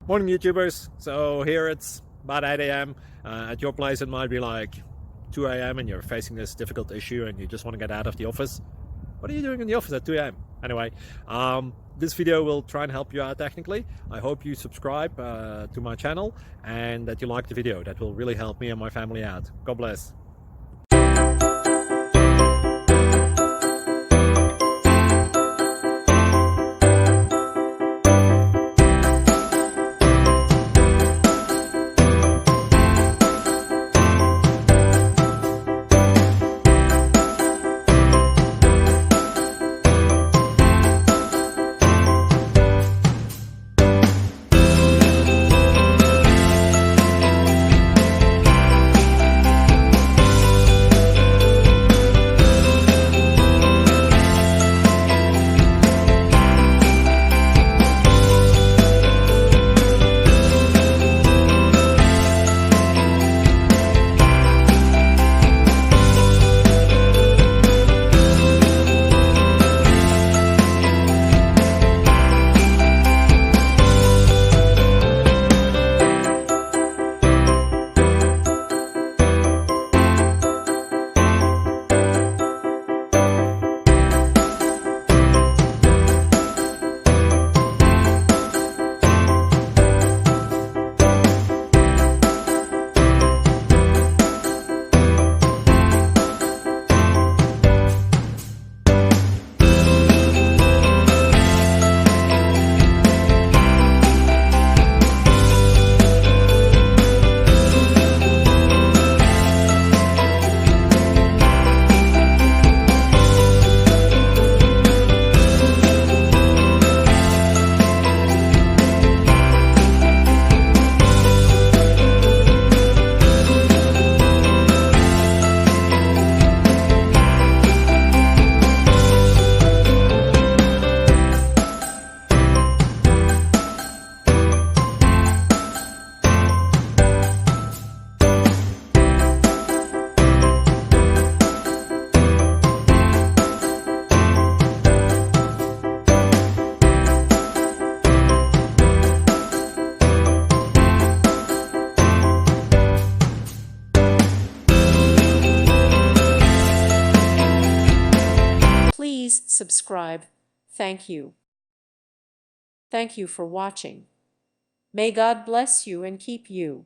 Morning YouTubers. So here it's about 8 a.m. At your place it might be like 2 a.m. and you're facing this difficult issue and you just want to get out of the office. What are you doing in the office at 2 a.m.? Anyway, this video will try and help you out technically. I hope you subscribe to my channel and that you like the video. That will really help me and my family out. God bless. Please subscribe. Thank you. Thank you for watching. May God bless you and keep you.